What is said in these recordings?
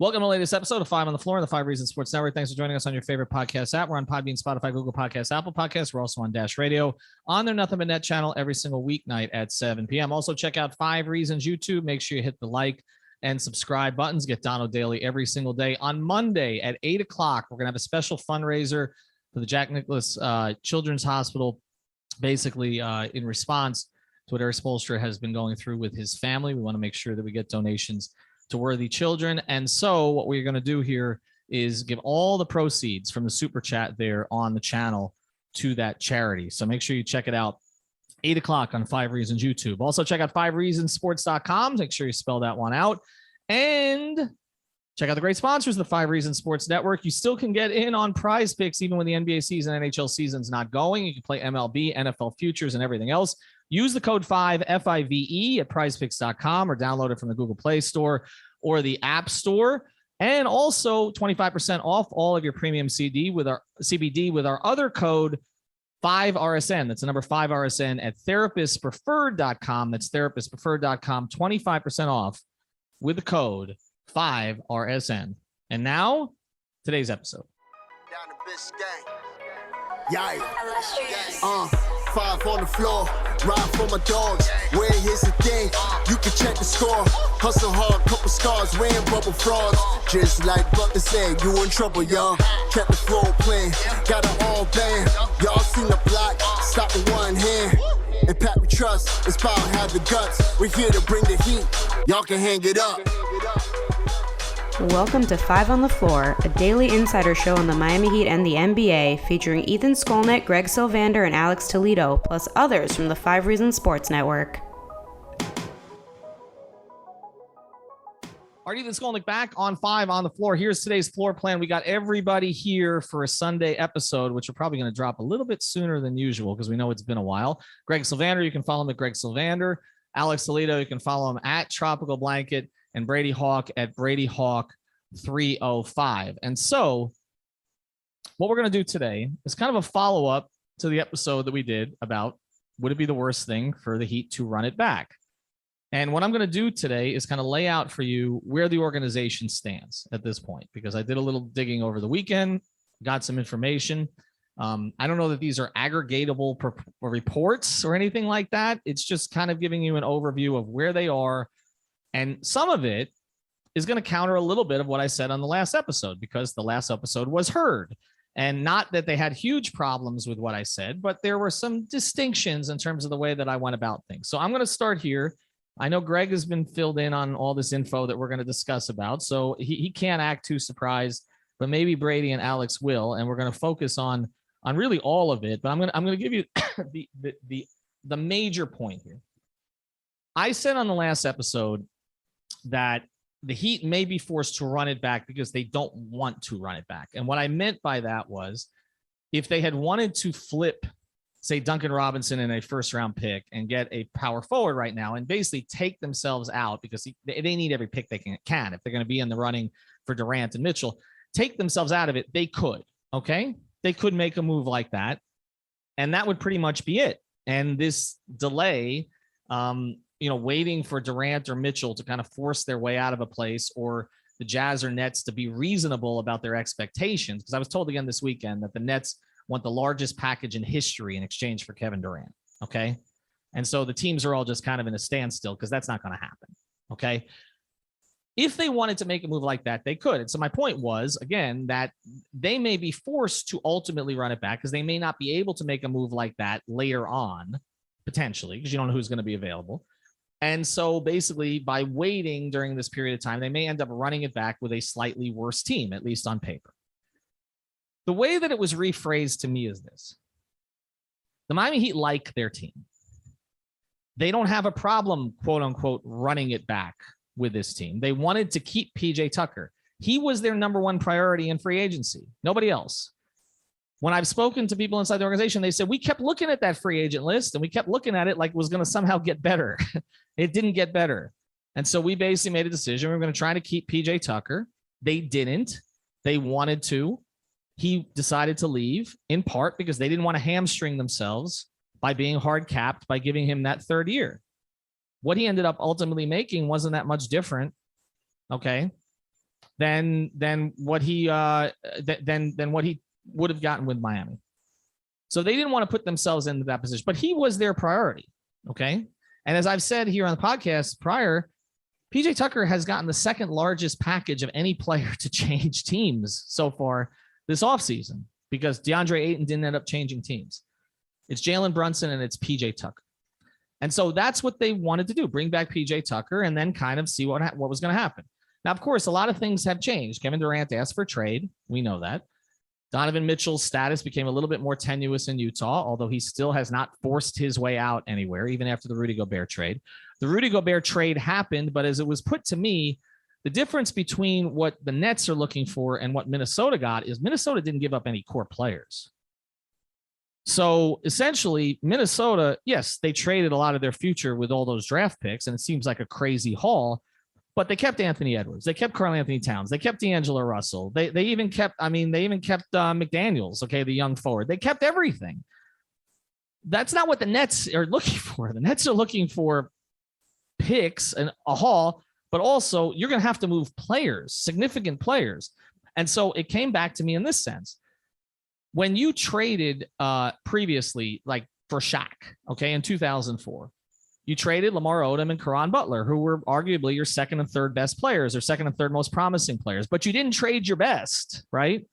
Welcome to the latest episode of Five on the Floor on the Five Reasons Sports Network. Thanks for joining us on your favorite podcast app. We're on Podbean, Spotify, Google Podcasts, Apple Podcasts. We're also on Dash Radio on their Nothing But Net channel every single weeknight at 7 p.m. Also, check out Five Reasons YouTube. Make sure you hit the like and subscribe buttons. Get Dono Daily every single day. On Monday at 8 o'clock, we're going to have a special fundraiser for the Jack Nicklaus Children's Hospital, basically in response to what Eric Spoelstra has been going through with his family. We want to make sure that we get donations to worthy children. And so what we're going to do here is give all the proceeds from the super chat there on the channel to that charity. So make sure you check it out 8 o'clock on Five Reasons YouTube. Also check out fivereasonsports.com. Make sure you spell that one out. And check out the great sponsors of the Five Reasons Sports Network. You still can get in on prize picks even when the NBA season, NHL season's not going. You can play MLB, NFL futures, and everything else. Use the code 5, F-I-V-E, at prizepicks.com or download it from the Google Play Store or the App Store. And also 25% off all of your premium CBD with our other code 5RSN. That's the number 5RSN at therapistpreferred.com. That's therapistpreferred.com. 25% off with the code 5RSN. And now, today's episode. Down the Biscayne. Yikes. Five on the floor, ride for my dogs. Where here's the thing, you can check the score. Hustle hard, couple scars, wearing bubble frauds. Just like Butler said, you in trouble, y'all. Kept the floor playing, got it all banned. Y'all seen the block, stop with one hand. And Pat, we trust, it's power, have the guts. We're here to bring the heat, y'all can hang it up. Welcome to Five on the Floor, a daily insider show on the Miami Heat and the NBA, featuring Ethan Skolnick, Greg Sylvander, and Alex Toledo, plus others from the Five Reasons Sports Network. All right, Ethan Skolnick back on Five on the Floor. Here's today's floor plan. We got everybody here for a Sunday episode, which are probably going to drop a little bit sooner than usual because we know it's been a while. Greg Sylvander, you can follow him at Greg Sylvander. Alex Toledo, you can follow him at Tropical Blanket. And Brady Hawk at Brady Hawk 305. And so what we're going to do today is kind of a follow-up to the episode that we did about would it be the worst thing for the Heat to run it back? And what I'm going to do today is kind of lay out for you where the organization stands at this point, because I did a little digging over the weekend, got some information. I don't know that these are aggregatable reports or anything like that. It's just kind of giving you an overview of where they are. And some of it is going to counter a little bit of what I said on the last episode, because the last episode was heard. And not that they had huge problems with what I said, but there were some distinctions in terms of the way that I went about things. So I'm going to start here. I know Greg has been filled in on all this info that we're going to discuss about, so he can't act too surprised, but maybe Brady and Alex will, and we're going to focus on really all of it. But I'm going to give you the major point here. I said on the last episode that the Heat may be forced to run it back because they don't want to run it back. And what I meant by that was if they had wanted to flip, say, Duncan Robinson in a first-round pick and get a power forward right now and basically take themselves out, because they need every pick they can. If they're going to be in the running for Durant and Mitchell, take themselves out of it, they could, okay? They could make a move like that, and that would pretty much be it. And this delay, waiting for Durant or Mitchell to kind of force their way out of a place, or the Jazz or Nets to be reasonable about their expectations. Because I was told again this weekend that the Nets want the largest package in history in exchange for Kevin Durant. Okay. And so the teams are all just kind of in a standstill because that's not going to happen. Okay. If they wanted to make a move like that, they could. And so my point was, again, that they may be forced to ultimately run it back because they may not be able to make a move like that later on, potentially, because you don't know who's going to be available. And so basically by waiting during this period of time, they may end up running it back with a slightly worse team, at least on paper. The way that it was rephrased to me is this. The Miami Heat like their team. They don't have a problem, quote unquote, running it back with this team. They wanted to keep PJ Tucker. He was their number one priority in free agency. Nobody else. When I've spoken to people inside the organization, they said, we kept looking at that free agent list and we kept looking at it like it was going to somehow get better. It didn't get better. And so we basically made a decision. We were going to try to keep PJ Tucker. They didn't. They wanted to. He decided to leave in part because they didn't want to hamstring themselves by being hard capped by giving him that third year. What he ended up ultimately making wasn't that much different. Okay. than what he would have gotten with Miami. So they didn't want to put themselves into that position, but he was their priority. Okay. And as I've said here on the podcast prior, PJ Tucker has gotten the second largest package of any player to change teams so far this offseason, because DeAndre Ayton didn't end up changing teams. It's Jalen Brunson and it's PJ Tucker. And so that's what they wanted to do, bring back PJ Tucker and then kind of see what was going to happen. Now, of course, a lot of things have changed. Kevin Durant asked for trade. We know that. Donovan Mitchell's status became a little bit more tenuous in Utah, although he still has not forced his way out anywhere, even after the Rudy Gobert trade. The Rudy Gobert trade happened, but as it was put to me, the difference between what the Nets are looking for and what Minnesota got is Minnesota didn't give up any core players. So essentially, Minnesota, yes, they traded a lot of their future with all those draft picks, and it seems like a crazy haul. But they kept Anthony Edwards. They kept Karl Anthony Towns. They kept D'Angelo Russell. They even kept, McDaniels, okay, the young forward. They kept everything. That's not what the Nets are looking for. The Nets are looking for picks and a haul, but also you're going to have to move players, significant players. And so it came back to me in this sense. When you traded previously, like for Shaq, okay, in 2004, you traded Lamar Odom and Caron Butler, who were arguably your second and third best players or second and third most promising players, but you didn't trade your best, right?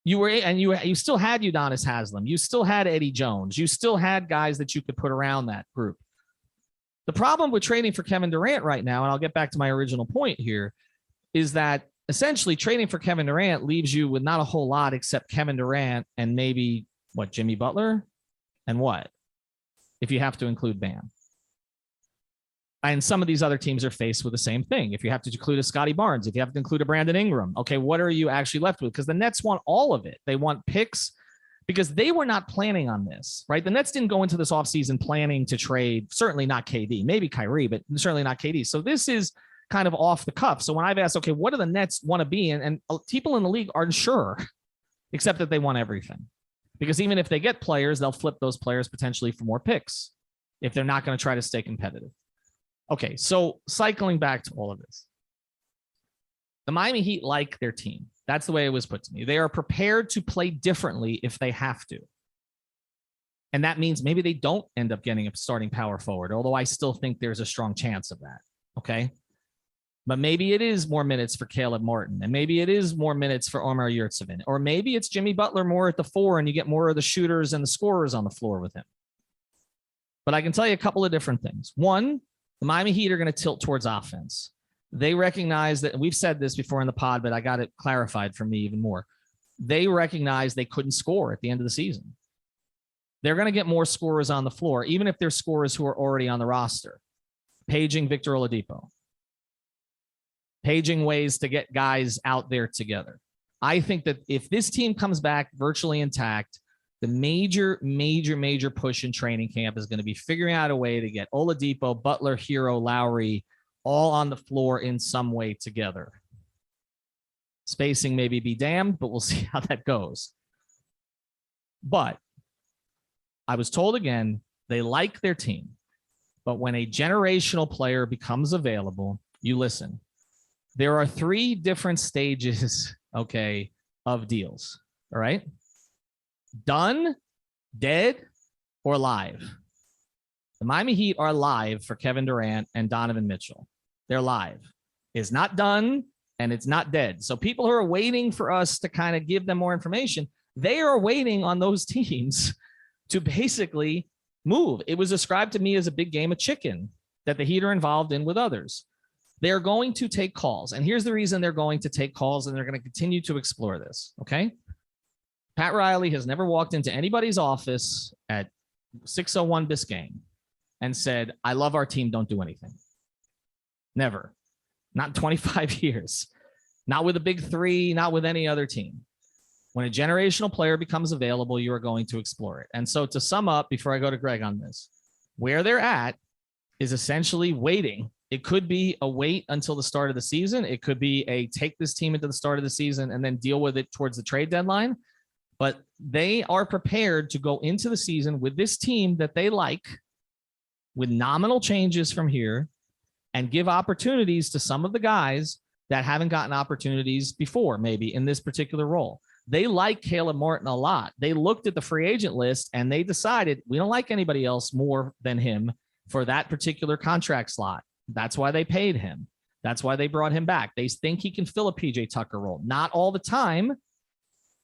You still had Udonis Haslem. You still had Eddie Jones. You still had guys that you could put around that group. The problem with trading for Kevin Durant right now, and I'll get back to my original point here, is that essentially trading for Kevin Durant leaves you with not a whole lot except Kevin Durant and maybe Jimmy Butler and what, if you have to include Bam. And some of these other teams are faced with the same thing. If you have to include a Scotty Barnes, if you have to include a Brandon Ingram, okay, what are you actually left with? Because the Nets want all of it. They want picks because they were not planning on this, right? The Nets didn't go into this offseason planning to trade, certainly not KD, maybe Kyrie, but certainly not KD. So this is kind of off the cuff. So when I've asked, okay, what do the Nets want to be in? And people in the league aren't sure, except that they want everything. Because even if they get players, they'll flip those players potentially for more picks if they're not going to try to stay competitive. Okay, so cycling back to all of this. The Miami Heat like their team. That's the way it was put to me. They are prepared to play differently if they have to. And that means maybe they don't end up getting a starting power forward, although I still think there's a strong chance of that, okay? But maybe it is more minutes for Caleb Martin, and maybe it is more minutes for Omar Yurtseven, or maybe it's Jimmy Butler more at the 4 and you get more of the shooters and the scorers on the floor with him. But I can tell you a couple of different things. One, the Miami Heat are going to tilt towards offense. They recognize that, we've said this before in the pod, but I got it clarified for me even more. They recognize they couldn't score at the end of the season. They're going to get more scorers on the floor, even if they're scorers who are already on the roster. Paging Victor Oladipo. Paging ways to get guys out there together. I think that if this team comes back virtually intact, the major push in training camp is going to be figuring out a way to get Oladipo, Butler, Herro, Lowry all on the floor in some way together. Spacing maybe be damned, but we'll see how that goes. But I was told again, they like their team. But when a generational player becomes available, you listen. There are 3 different stages, okay, of deals. All right. Done, dead, or live. The Miami Heat are live for Kevin Durant and Donovan Mitchell. They're live. It's not done and it's not dead. So people who are waiting for us to kind of give them more information, they are waiting on those teams to basically move. It was described to me as a big game of chicken that the Heat are involved in with others. They're going to take calls. And here's the reason they're going to take calls, and they're going to continue to explore this. Okay. Pat Riley has never walked into anybody's office at 601 Biscayne and said, I love our team, don't do anything. Never. Not in 25 years. Not with a big 3, not with any other team. When a generational player becomes available, you are going to explore it. And so to sum up, before I go to Greg on this, where they're at is essentially waiting. It could be a wait until the start of the season. It could be a take this team into the start of the season and then deal with it towards the trade deadline. But they are prepared to go into the season with this team that they like, with nominal changes from here, and give opportunities to some of the guys that haven't gotten opportunities before, maybe in this particular role. They like Caleb Martin a lot. They looked at the free agent list and they decided we don't like anybody else more than him for that particular contract slot. That's why they paid him. That's why they brought him back. They think he can fill a PJ Tucker role. Not all the time.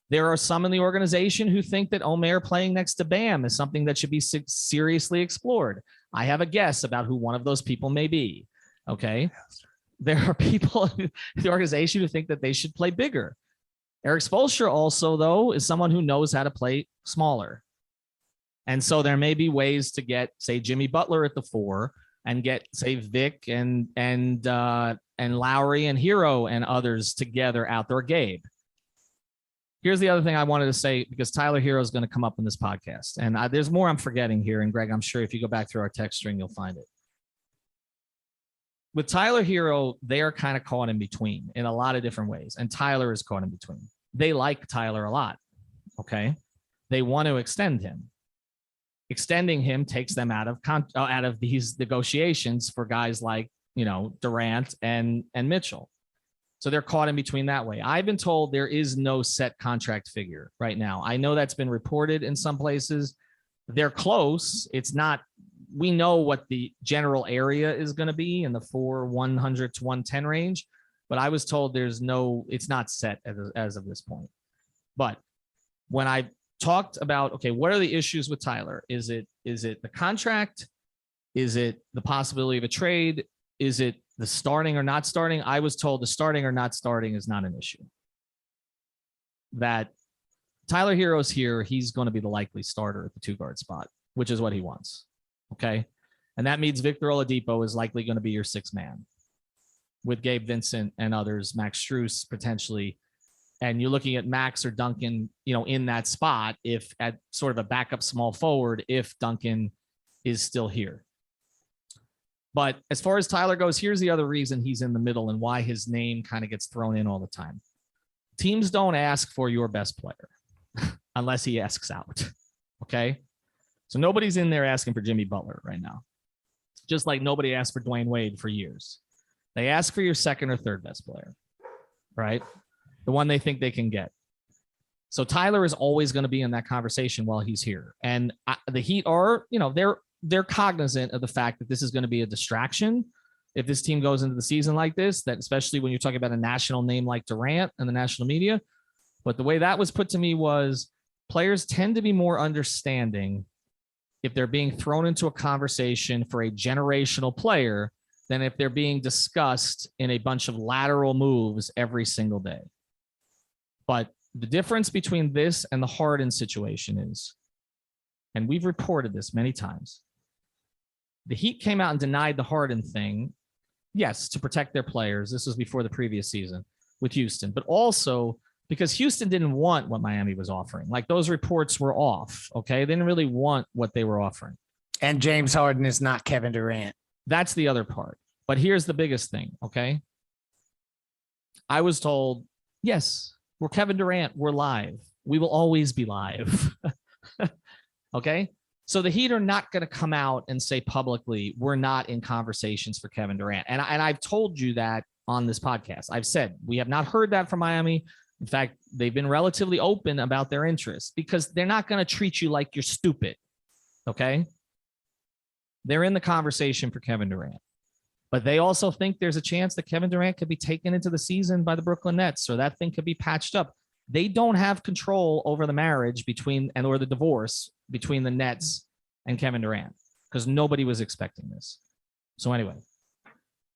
There are some in the organization who think that Omer playing next to Bam is something that should be seriously explored. I have a guess about who one of those people may be. Okay. There are people in the organization who think that they should play bigger. Eric Spoelstra also, though, is someone who knows how to play smaller. And so there may be ways to get, say, Jimmy Butler at the 4 and get, say, Vic and Lowry and Herro and others together out there. Gabe. Here's the other thing I wanted to say, because Tyler Herro is going to come up in this podcast. And there's more I'm forgetting here. And Greg, I'm sure if you go back through our text string, you'll find it. With Tyler Herro, they are kind of caught in between in a lot of different ways. And Tyler is caught in between. They like Tyler a lot. Okay. They want to extend him. Extending him takes them out of these negotiations for guys like, Durant and Mitchell. So they're caught in between that way. I've been told there is no set contract figure right now. I know that's been reported in some places. They're close. It's not, we know what the general area is going to be in the 100 to 110 range, but I was told it's not set as of this point. But when I talked about, okay, what are the issues with Tyler? Is it the contract? Is it the possibility of a trade? Is it the starting or not starting? I was told the starting or not starting is not an issue. That Tyler Herro's here, he's going to be the likely starter at the 2-guard spot, which is what he wants. Okay. And that means Victor Oladipo is likely going to be your 6th man with Gabe Vincent and others, Max Strus potentially. And you're looking at Max or Duncan, in that spot, if at sort of a backup small forward, if Duncan is still here. But as far as Tyler goes, here's the other reason he's in the middle and why his name kind of gets thrown in all the time. Teams don't ask for your best player unless he asks out. Okay. So nobody's in there asking for Jimmy Butler right now. Just like nobody asked for Dwayne Wade for years. They ask for your 2nd or 3rd best player, right? The one they think they can get. So Tyler is always going to be in that conversation while he's here. And the Heat are, they're cognizant of the fact that this is going to be a distraction if this team goes into the season like this, that especially when you're talking about a national name like Durant and the national media. But the way that was put to me was players tend to be more understanding if they're being thrown into a conversation for a generational player than if they're being discussed in a bunch of lateral moves every single day. But the difference between this and the Harden situation is, and we've reported this many times, the Heat came out and denied the Harden thing, yes, to protect their players. This was before the previous season with Houston, but also because Houston didn't want what Miami was offering. Like those reports were off, okay? They didn't really want what they were offering. And James Harden is not Kevin Durant. That's the other part. But here's the biggest thing, okay? I was told, yes, we're Kevin Durant. We're live. We will always be live. Okay? So the Heat are not going to come out and say publicly, we're not in conversations for Kevin Durant. And I've told you that on this podcast. I've said we have not heard that from Miami. In fact, they've been relatively open about their interests because they're not going to treat you like you're stupid. Okay? They're in the conversation for Kevin Durant. But they also think there's a chance that Kevin Durant could be taken into the season by the Brooklyn Nets, or that thing could be patched up. They don't have control over the marriage or the divorce between the Nets and Kevin Durant because nobody was expecting this. So anyway,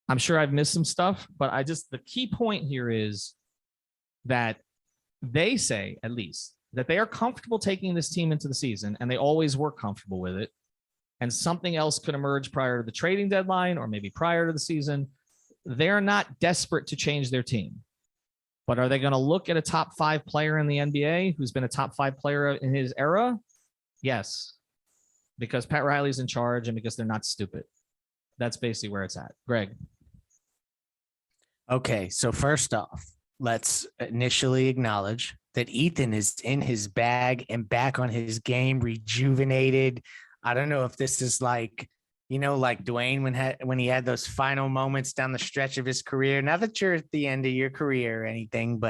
I'm sure I've missed some stuff, but the key point here is that they say, at least, that they are comfortable taking this team into the season, and they always were comfortable with it. And something else could emerge prior to the trading deadline or maybe prior to the season. They're not desperate to change their team. But are they going to look at a top 5 player in the NBA who's been a top 5 player in his era? Yes. Because Pat Riley's in charge and because they're not stupid. That's basically where it's at. Greg. Okay, so first off, let's initially acknowledge that Ethan is in his bag and back on his game, rejuvenated. I don't know if this is like, like Dwayne when he had those final moments down the stretch of his career. Not that you're at the end of your career or anything,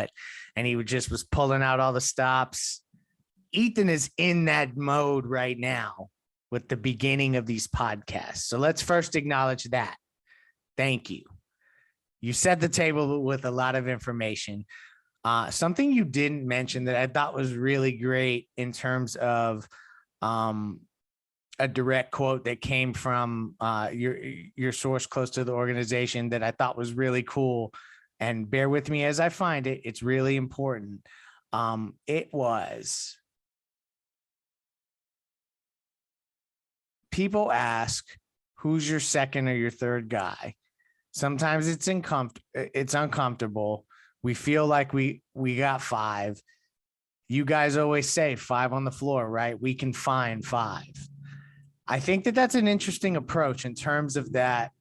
and he was pulling out all the stops. Ethan is in that mode right now with the beginning of these podcasts. So let's first acknowledge that. Thank you. You set the table with a lot of information. Something you didn't mention that I thought was really great in terms of a direct quote that came from your source close to the organization that I thought was really cool. And bear with me as I find it. It's really important. It was, people ask, who's your second or your third guy? Sometimes it's uncomfortable. We feel like we got five. You guys always say 5 on the floor, right? We can find 5. I think that that's an interesting approach in terms of that.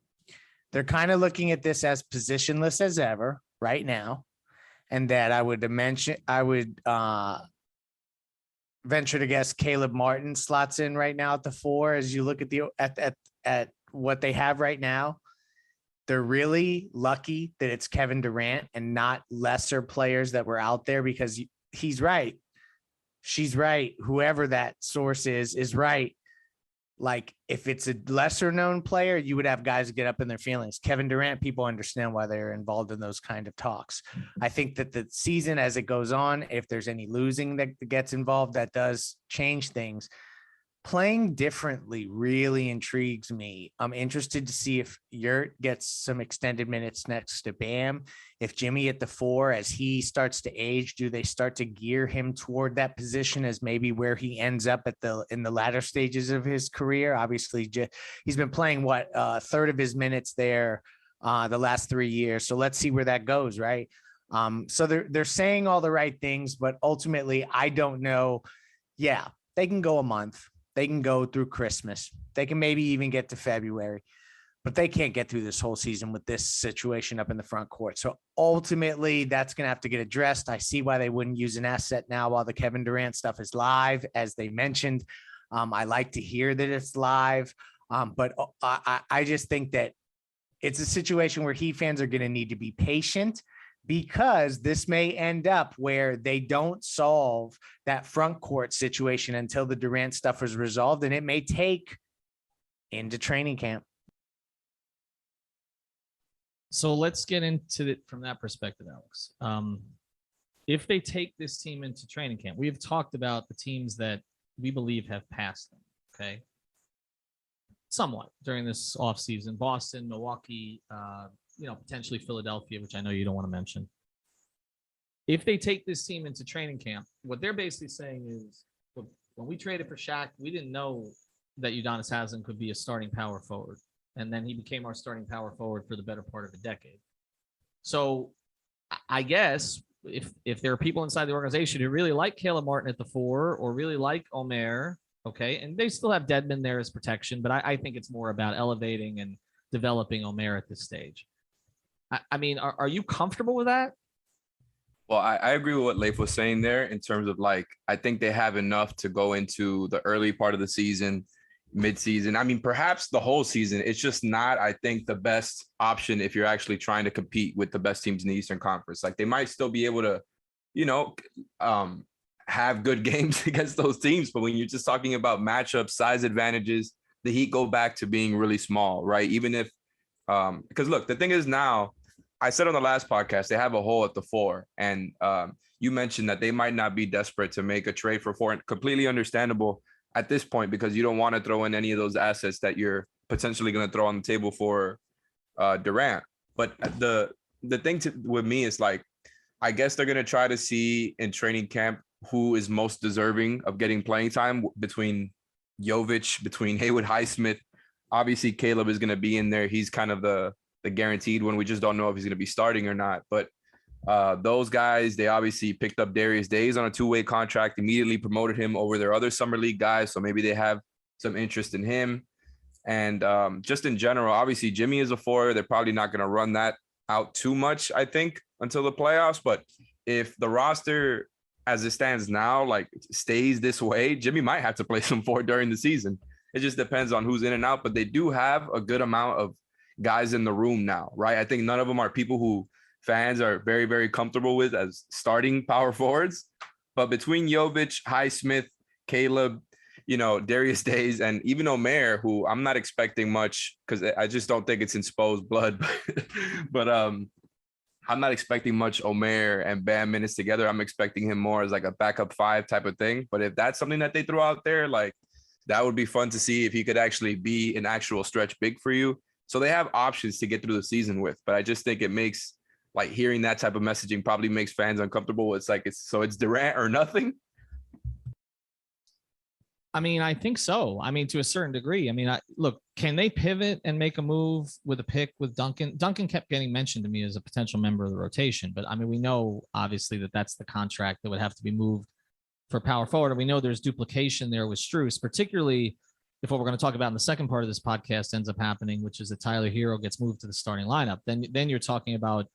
They're kind of looking at this as positionless as ever right now. And that I would venture to guess Caleb Martin slots in right now at the 4. As you look at at what they have right now, they're really lucky that it's Kevin Durant and not lesser players that were out there, because he's right. She's right. Whoever that source is right. Like, if it's a lesser known player, you would have guys get up in their feelings. Kevin Durant, people understand why they're involved in those kind of talks. I think that the season, as it goes on, if there's any losing that gets involved, that does change things. Playing differently really intrigues me. I'm interested to see if Yurt gets some extended minutes next to Bam. If Jimmy at the 4, as he starts to age, do they start to gear him toward that position as maybe where he ends up in the latter stages of his career? Obviously, he's been playing a third of his minutes there the last 3 years. So let's see where that goes, right? So they're saying all the right things, but ultimately, I don't know. Yeah, they can go a month. They can go through Christmas. They can maybe even get to February, but they can't get through this whole season with this situation up in the front court. So ultimately, that's going to have to get addressed. I see why they wouldn't use an asset now while the Kevin Durant stuff is live, as they mentioned. I like to hear that it's live, but I just think that it's a situation where Heat fans are going to need to be patient, because this may end up where they don't solve that front court situation until the Durant stuff is resolved, and it may take into training camp. So let's get into it from that perspective, Alex. If they take this team into training camp, we have talked about the teams that we believe have passed them, okay? Somewhat during this offseason. Boston, Milwaukee, potentially Philadelphia, which I know you don't want to mention. If they take this team into training camp, what they're basically saying is, when we traded for Shaq, we didn't know that Udonis Haslem could be a starting power forward. And then he became our starting power forward for the better part of a decade. So I guess if there are people inside the organization who really like Caleb Martin at the 4 or really like Omer, okay, and they still have Dedmon there as protection, but I think it's more about elevating and developing Omer at this stage. I mean, are you comfortable with that? Well, I agree with what Leif was saying there in terms of, like, I think they have enough to go into the early part of the season, mid-season. I mean, perhaps the whole season. It's just not, I think, the best option if you're actually trying to compete with the best teams in the Eastern Conference. Like, they might still be able to, have good games against those teams. But when you're just talking about matchups, size advantages, the Heat go back to being really small, right? Even if, because look, the thing is now, I said on the last podcast, they have a hole at the 4. And you mentioned that they might not be desperate to make a trade for 4. Completely understandable at this point, because you don't want to throw in any of those assets that you're potentially going to throw on the table for Durant. But the thing with me is, like, I guess they're going to try to see in training camp who is most deserving of getting playing time between Jovic, between Haywood Highsmith. Obviously, Caleb is going to be in there. He's kind of the guaranteed one. We just don't know if he's going to be starting or not. But those guys, they obviously picked up Darius Days on a 2-way contract, immediately promoted him over their other summer league guys. So maybe they have some interest in him. And just in general, obviously, Jimmy is a 4. They're probably not going to run that out too much, I think, until the playoffs. But if the roster as it stands now, like, stays this way, Jimmy might have to play some 4 during the season. It just depends on who's in and out, but they do have a good amount of guys in the room now, right? I think none of them are people who fans are very, very comfortable with as starting power forwards. But between Jovic, Highsmith, Caleb, Darius Days, and even Omer, who I'm not expecting much because I just don't think it's in Spo's blood. But I'm not expecting much Omer and Bam minutes together. I'm expecting him more as like a backup 5 type of thing. But if that's something that they throw out there, like that would be fun to see if he could actually be an actual stretch big for you. So they have options to get through the season with. But I just think it makes like hearing that type of messaging probably makes fans uncomfortable. It's like it's Durant or nothing. I mean, I think so. I mean, to a certain degree. I mean, look, can they pivot and make a move with a pick with Duncan? Duncan kept getting mentioned to me as a potential member of the rotation, but I mean, we know obviously that that's the contract that would have to be moved for power forward. And we know there's duplication there with Strus, particularly if what we're going to talk about in the second part of this podcast ends up happening, which is that Tyler Herro gets moved to the starting lineup. Then you're talking about,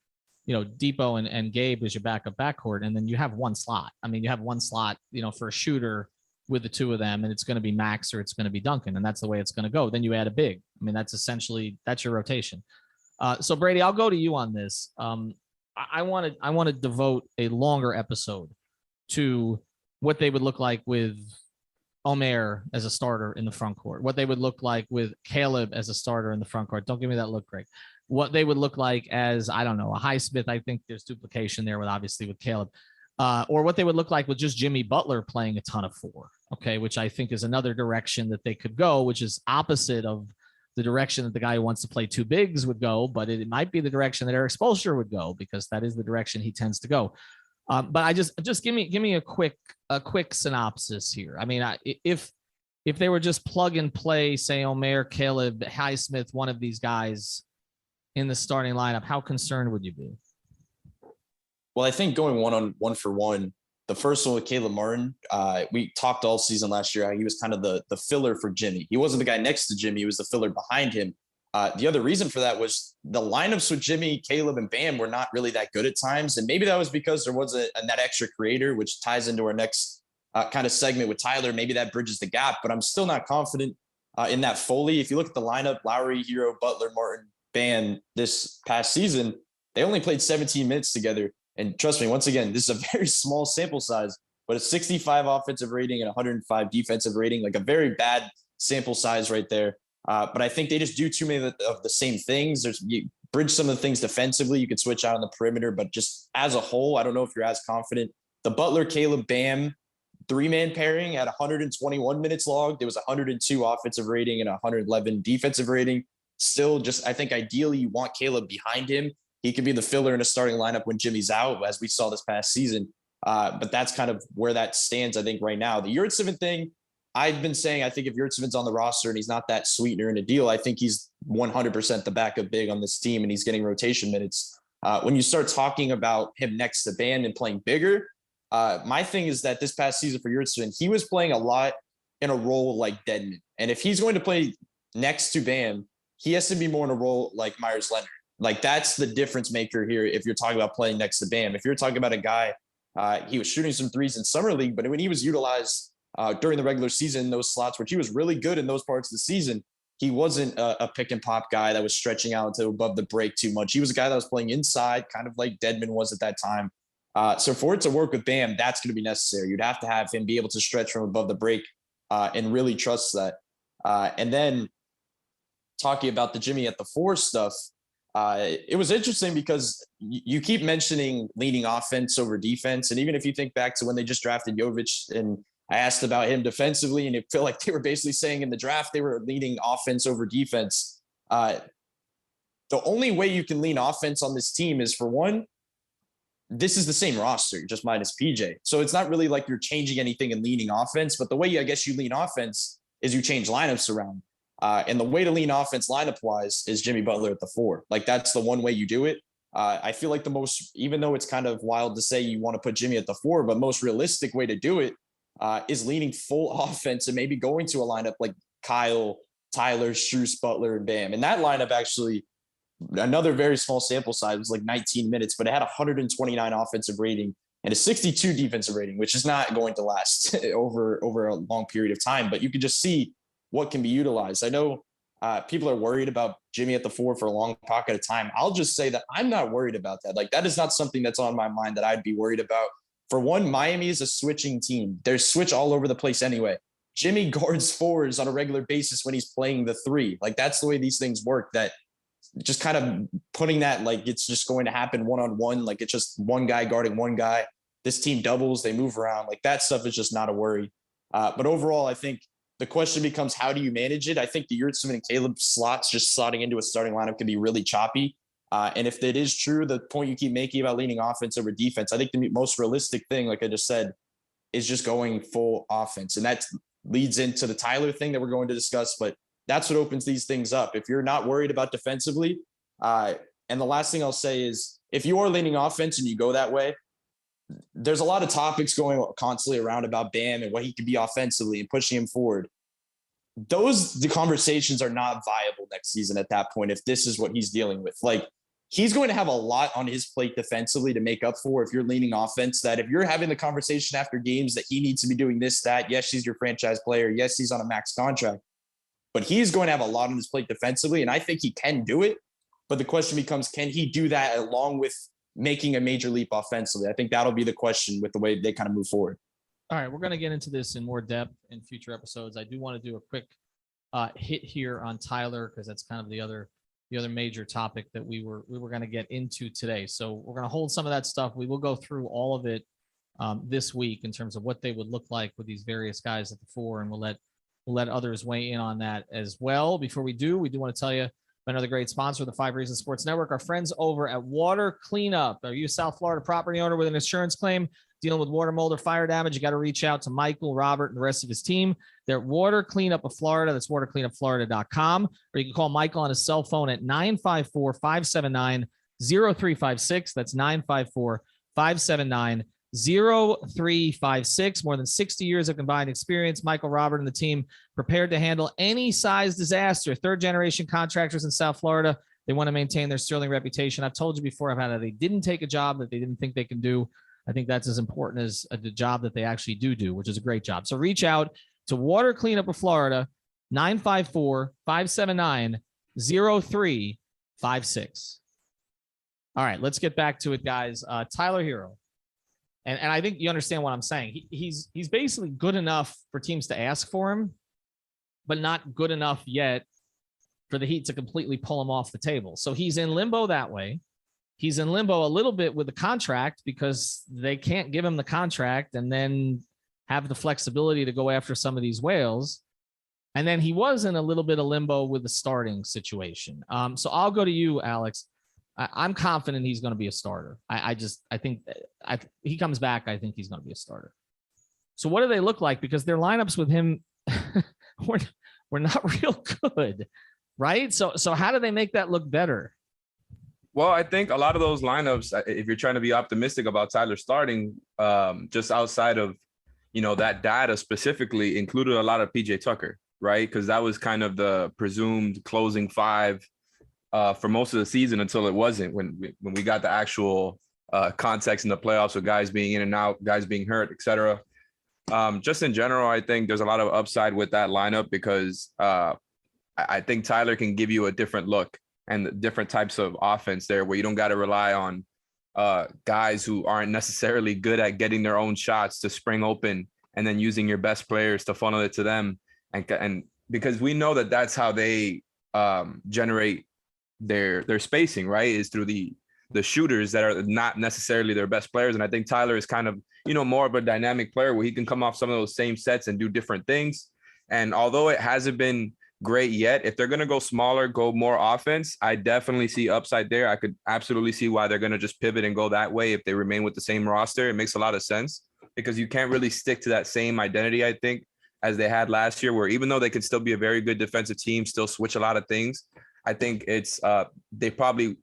Depot and Gabe as your backup backcourt. And then you have one slot. I mean, you have one slot, for a shooter with the two of them, and it's going to be Max or it's going to be Duncan, and that's the way it's going to go. Then you add a big. I mean, that's your rotation. So Brady, I'll go to you on this. I want to devote a longer episode to what they would look like with Omer as a starter in the front court, what they would look like with Caleb as a starter in the front court. Don't give me that look, Greg. What they would look like as, I don't know, a Highsmith. I think there's duplication there with Caleb. Or what they would look like with just Jimmy Butler playing a ton of 4, okay, which I think is another direction that they could go, which is opposite of the direction that the guy who wants to play 2 bigs would go, but it might be the direction that Eric Spoelstra would go because that is the direction he tends to go. But I just give me a quick synopsis here. I mean, if they were just plug and play, say Omer, Caleb, Highsmith, one of these guys in the starting lineup, how concerned would you be? Well, I think going one for one, the first one with Caleb Martin, we talked all season last year how he was kind of the filler for Jimmy. He wasn't the guy next to Jimmy. He was the filler behind him. The other reason for that was the lineups with Jimmy, Caleb, and Bam were not really that good at times. And maybe that was because there was a net extra creator, which ties into our next kind of segment with Tyler. Maybe that bridges the gap, but I'm still not confident in that fully. If you look at the lineup, Lowry, Herro, Butler, Martin, Bam this past season, they only played 17 minutes together. And trust me, once again, this is a very small sample size, but a 65 offensive rating and 105 defensive rating, like a very bad sample size right there. But I think they just do too many of the same things. You bridge some of the things defensively. You could switch out on the perimeter, but just as a whole, I don't know if you're as confident. The Butler, Caleb, Bam 3-man pairing had 121 minutes logged. There was 102 offensive rating and 111 defensive rating. Still, just I think ideally you want Caleb behind him. He could be the filler in a starting lineup when Jimmy's out, as we saw this past season. But that's kind of where that stands, I think, right now. The Yurtseven thing, I've been saying, I think if Yurtseven's on the roster and he's not that sweetener in a deal, I think he's 100% the backup big on this team and he's getting rotation minutes. When you start talking about him next to Bam and playing bigger, my thing is that this past season for Yurtseven, he was playing a lot in a role like Dedmon. And if he's going to play next to Bam, he has to be more in a role like Myers Leonard. Like that's the difference maker here. If you're talking about playing next to Bam, if you're talking about a guy, he was shooting some threes in summer league, but when he was utilized during the regular season, those slots, which he was really good in those parts of the season, he wasn't a pick and pop guy that was stretching out to above the break too much. He was a guy that was playing inside, kind of like Dedmon was at that time. So for it to work with Bam, that's going to be necessary. You'd have to have him be able to stretch from above the break and really trust that. And then talking about the Jimmy at the 4 stuff, it was interesting because you keep mentioning leaning offense over defense. And even if you think back to when they just drafted Jovic and I asked about him defensively, and it felt like they were basically saying in the draft, they were leaning offense over defense. The only way you can lean offense on this team is, for one, this is the same roster, just minus PJ. So it's not really like you're changing anything and leaning offense, but the way I guess you lean offense is you change lineups around. And the way to lean offense lineup wise is Jimmy Butler at the 4. Like that's the one way you do it. I feel like the most, even though it's kind of wild to say you want to put Jimmy at the 4, but most realistic way to do it is leaning full offense and maybe going to a lineup like Kyle, Tyler, Strus, Butler, and Bam. And that lineup actually, another very small sample size, was like 19 minutes, but it had 129 offensive rating and a 62 defensive rating, which is not going to last over a long period of time. But you could just see what can be utilized. I know people are worried about Jimmy at the 4 for a long pocket of time. I'll just say that I'm not worried about that. Like, that is not something that's on my mind that I'd be worried about. For one, Miami is a switching team. There's switch all over the place anyway. Jimmy guards 4s on a regular basis when he's playing the 3. Like, that's the way these things work, that just kind of putting that like it's just going to happen one-on-one. Like, it's just one guy guarding one guy. This team doubles, they move around. Like, that stuff is just not a worry. But overall, I think the question becomes, how do you manage it? I think the Yurtseven and Caleb slots just slotting into a starting lineup can be really choppy. And if it is true, the point you keep making about leaning offense over defense, I think the most realistic thing, like I just said, is just going full offense. And that leads into the Tyler thing that we're going to discuss, but that's what opens these things up. If you're not worried about defensively, and the last thing I'll say is, if you are leaning offense and you go that way, there's a lot of topics going constantly around about Bam and what he could be offensively and pushing him forward. The conversations are not viable next season at that point if this is what he's dealing with. Like, he's going to have a lot on his plate defensively to make up for if you're leaning offense, that if you're having the conversation after games that he needs to be doing this, that, yes, he's your franchise player. Yes, he's on a max contract, but he's going to have a lot on his plate defensively. And I think he can do it. But the question becomes, can he do that along with making a major leap offensively? I think that'll be the question with the way they kind of move forward. All right, we're going to get into this in more depth in future episodes. I do want to do a quick hit here on Tyler, because that's kind of the other major topic that we were going to get into today. So we're going to hold some of that stuff. We will go through all of it this week in terms of what they would look like with these various guys at the 4, and we'll let others weigh in on that as well. Before we do want to tell you about another great sponsor of the 5 Reasons Sports Network, our friends over at Water Cleanup. Are you a South Florida property owner with an insurance claim dealing with water, mold, or fire damage? You got to reach out to Michael, Robert, and the rest of his team. They're Water Cleanup of Florida. That's watercleanupflorida.com. Or you can call Michael on his cell phone at 954-579-0356. That's 954-579-0356. More than 60 years of combined experience. Michael, Robert, and the team prepared to handle any size disaster. 3rd-generation contractors in South Florida. They want to maintain their sterling reputation. I've told you before about how they didn't take a job that they didn't think they can do. I think that's as important as the job that they actually do, which is a great job. So reach out to Water Cleanup of Florida, 954-579-0356. All right, let's get back to it, guys. Tyler Herro. And I think you understand what I'm saying. He's basically good enough for teams to ask for him, but not good enough yet for the Heat to completely pull him off the table. So he's in limbo that way. He's in limbo a little bit with the contract because they can't give him the contract and then have the flexibility to go after some of these whales. And then he was in a little bit of limbo with the starting situation. So I'll go to you, Alex. I'm confident he's going to be a starter. I think he comes back. I think he's going to be a starter. So what do they look like? Because their lineups with him were not real good, right? So how do they make that look better? Well, I think a lot of those lineups, if you're trying to be optimistic about Tyler starting, just outside of, that data specifically, included a lot of PJ Tucker, right? Because that was kind of the presumed closing 5 for most of the season until it wasn't, when we got the actual context in the playoffs with guys being in and out, guys being hurt, et cetera. Just in general, I think there's a lot of upside with that lineup because I think Tyler can give you a different look and different types of offense there, where you don't got to rely on guys who aren't necessarily good at getting their own shots to spring open and then using your best players to funnel it to them. And because we know that that's how they generate their spacing, right, is through the shooters that are not necessarily their best players. And I think Tyler is kind of, more of a dynamic player where he can come off some of those same sets and do different things. And although it hasn't been great yet, if they're going to go smaller, go more offense, I definitely see upside there. I could absolutely see why they're going to just pivot and go that way if they remain with the same roster. It makes a lot of sense because you can't really stick to that same identity, I think, as they had last year, where even though they could still be a very good defensive team, still switch a lot of things, I think it's they probably,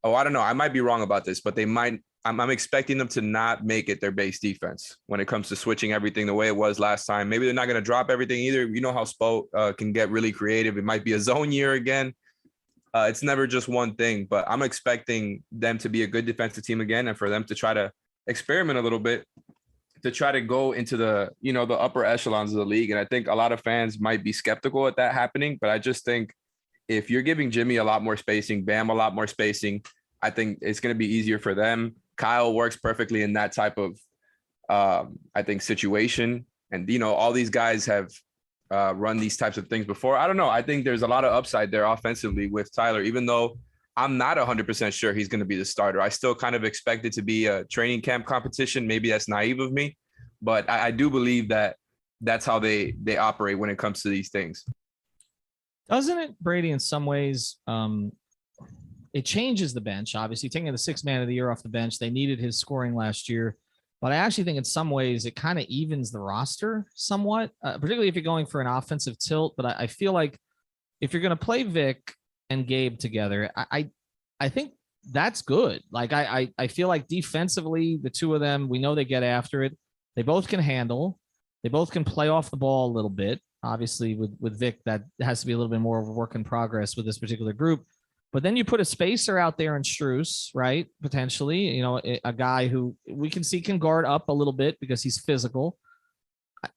I don't know, I might be wrong about this, but they might, I'm expecting them to not make it their base defense when it comes to switching everything the way it was last time. Maybe they're not going to drop everything either. You know how Spo can get really creative. It might be a zone year again. It's never just one thing, but I'm expecting them to be a good defensive team again and for them to try to experiment a little bit to try to go into the, you know, the upper echelons of the league. And I think a lot of fans might be skeptical at that happening, but I just think if you're giving Jimmy a lot more spacing, Bam a lot more spacing, I think it's going to be easier for them. Kyle works perfectly in that type of, I think, situation. And, you know, all these guys have run these types of things before. I don't know. I think there's a lot of upside there offensively with Tyler, even though I'm not 100% sure he's going to be the starter. I still kind of expect it to be a training camp competition. Maybe that's naive of me, but I do believe that that's how they operate when it comes to these things. Doesn't it, Brady, in some ways, it changes the bench, obviously taking the 6th man of the year off the bench. They needed his scoring last year, but I actually think in some ways it kind of evens the roster somewhat, particularly if you're going for an offensive tilt. But I feel like if you're going to play Vic and Gabe together, I think that's good. Like I feel like defensively, the two of them, we know they get after it. They both can handle. They both can play off the ball a little bit. Obviously, with Vic, that has to be a little bit more of a work in progress with this particular group. But then you put a spacer out there in Strus, right? Potentially, you know, a guy who we can see can guard up a little bit because he's physical.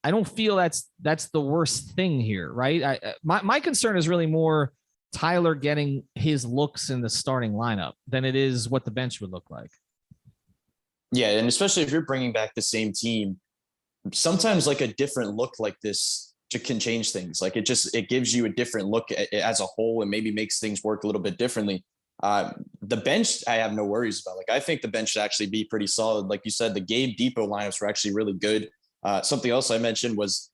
I don't feel that's the worst thing here, right? My concern is really more Tyler getting his looks in the starting lineup than it is what the bench would look like. Yeah, and especially if you're bringing back the same team, sometimes like a different look like this can change things. Like it gives you a different look as a whole and maybe makes things work a little bit differently. The bench, I have no worries about. Like, I think the bench should actually be pretty solid. Like you said, the Gabe Depot lineups were actually really good. Something else I mentioned was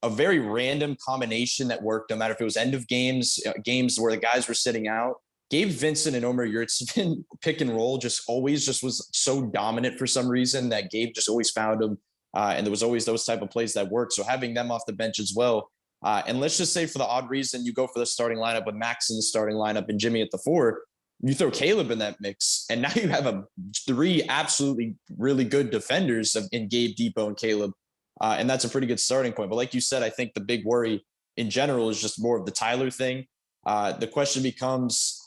a very random combination that worked, no matter if it was end of games where the guys were sitting out. Gabe Vincent and Omer Yurtseven pick and roll just was so dominant for some reason that Gabe just always found him. And there was always those type of plays that worked. So having them off the bench as well. And let's just say for the odd reason you go for the starting lineup with Max in the starting lineup and Jimmy at the 4, you throw Caleb in that mix. And now you have 3 absolutely really good defenders in Gabe, Depot, and Caleb. And that's a pretty good starting point. But like you said, I think the big worry in general is just more of the Tyler thing. The question becomes,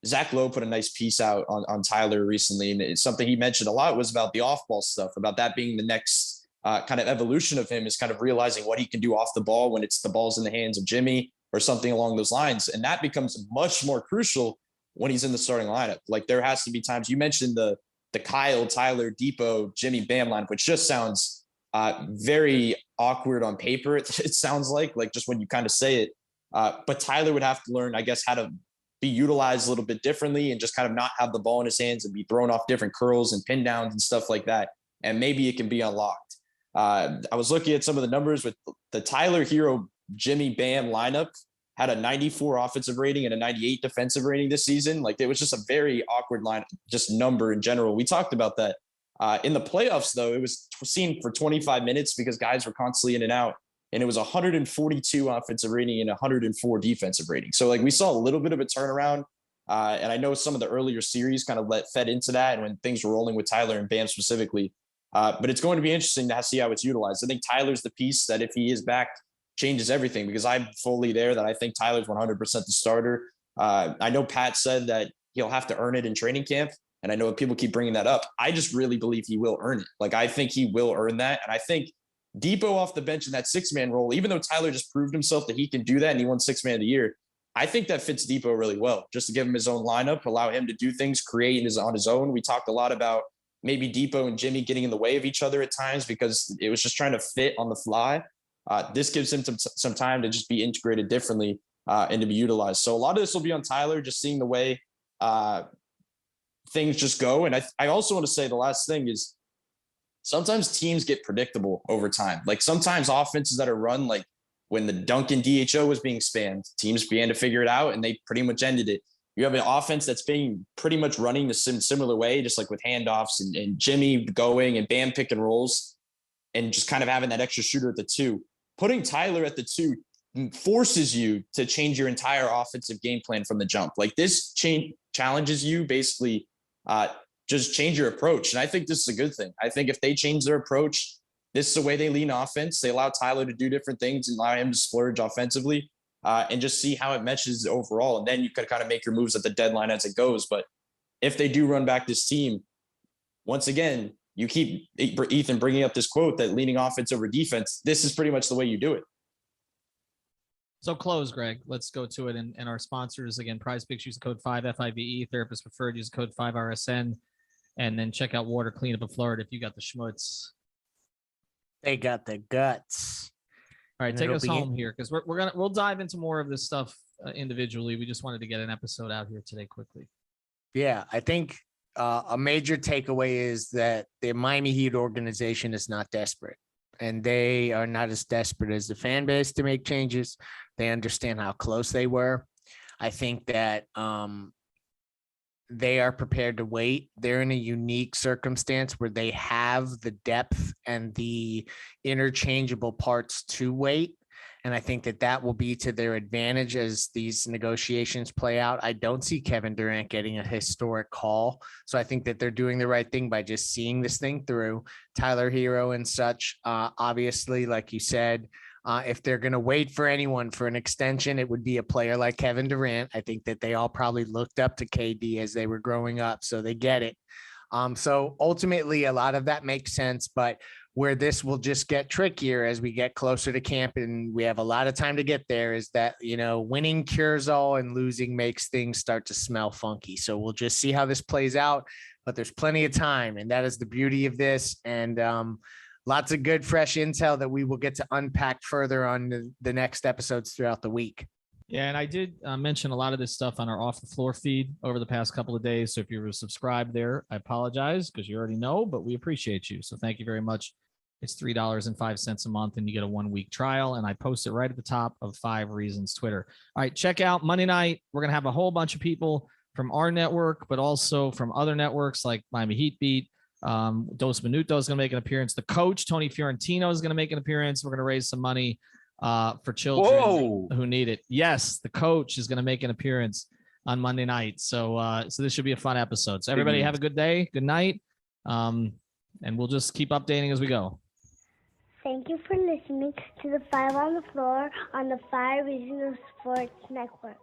Zach Lowe put a nice piece out on Tyler recently, and it's something he mentioned a lot was about the off-ball stuff, about that being the next kind of evolution of him, is kind of realizing what he can do off the ball when it's the ball's in the hands of Jimmy or something along those lines. And that becomes much more crucial when he's in the starting lineup. Like, there has to be times, you mentioned the Kyle, Tyler, Depot, Jimmy, Bam lineup, which just sounds very awkward on paper. It sounds like just when you kind of say it. But Tyler would have to learn, I guess, how to be utilized a little bit differently and just kind of not have the ball in his hands and be thrown off different curls and pin downs and stuff like that. And maybe it can be unlocked. I was looking at some of the numbers with the Tyler Herro, Jimmy, Bam lineup had a 94 offensive rating and a 98 defensive rating this season. Like, it was just a very awkward line, just number in general. We talked about that. In the playoffs, though, it was seen for 25 minutes because guys were constantly in and out. And it was 142 offensive rating and 104 defensive rating. So, like, we saw a little bit of a turnaround. And I know some of the earlier series kind of fed into that, and when things were rolling with Tyler and Bam specifically. But it's going to be interesting to see how it's utilized. I think Tyler's the piece that, if he is back, changes everything, because I'm fully there that I think Tyler's 100% the starter. I know Pat said that he'll have to earn it in training camp. And I know people keep bringing that up. I just really believe he will earn it. Like, I think he will earn that. And I think Depot off the bench in that 6-man role, even though Tyler just proved himself that he can do that and he won 6-man of the year, I think that fits Depot really well, just to give him his own lineup, allow him to do things, create on his own. We talked a lot about maybe Depot and Jimmy getting in the way of each other at times because it was just trying to fit on the fly. This gives him some time to just be integrated differently and to be utilized. So a lot of this will be on Tyler, just seeing the way things just go. And I also want to say the last thing is, sometimes teams get predictable over time. Like, sometimes offenses that are run, like when the Duncan DHO was being spammed, teams began to figure it out and they pretty much ended it. You have an offense that's being pretty much running the similar way, just like with handoffs and Jimmy going and Bam pick and rolls and just kind of having that extra shooter at the 2. Putting Tyler at the 2 forces you to change your entire offensive game plan from the jump. Like, this challenges you basically just change your approach. And I think this is a good thing. I think if they change their approach, this is the way they lean offense. They allow Tyler to do different things and allow him to splurge offensively and just see how it meshes overall. And then you could kind of make your moves at the deadline as it goes. But if they do run back this team, once again, You keep Ethan bringing up this quote that leaning offense over defense. This is pretty much the way you do it. So close, Greg. Let's go to it. And our sponsors, again, Prize Picks, use the code 5FIVE, Therapist Preferred, use the code 5RSN, and then check out Water Cleanup of Florida if you got the schmutz. They got the guts. All right, take us home here, because we'll dive into more of this stuff individually. We just wanted to get an episode out here today quickly. Yeah, I think a major takeaway is that the Miami Heat organization is not desperate, and they are not as desperate as the fan base to make changes. They understand how close they were. I think that they are prepared to wait. They're in a unique circumstance where they have the depth and the interchangeable parts to wait. And I think that will be to their advantage as these negotiations play out. I don't see Kevin Durant getting a historic call. So I think that they're doing the right thing by just seeing this thing through. Tyler Herro and such, obviously, like you said, if they're going to wait for anyone for an extension, it would be a player like Kevin Durant. I think that they all probably looked up to KD as they were growing up, so they get it. So ultimately, a lot of that makes sense, but where this will just get trickier as we get closer to camp and we have a lot of time to get there is that, winning cures all and losing makes things start to smell funky. So we'll just see how this plays out, but there's plenty of time, and that is the beauty of this. And lots of good, fresh intel that we will get to unpack further on the next episodes throughout the week. Yeah, and I did mention a lot of this stuff on our Off the Floor feed over the past couple of days. So if you were subscribed there, I apologize because you already know, but we appreciate you. So thank you very much. It's $3.05 a month, and you get a 1-week trial. And I post it right at the top of 5 Reasons Twitter. All right, check out Monday night. We're going to have a whole bunch of people from our network, but also from other networks like Miami Heat Beat. Dos Minutos is going to make an appearance. The coach, Tony Fiorentino, is going to make an appearance. We're going to raise some money for children who need it. Yes, the coach is going to make an appearance on Monday night. So this should be a fun episode. So everybody have a good day. Good night. And we'll just keep updating as we go. Thank you for listening to the 5 on the Floor on the 5 Reasons Sports Network.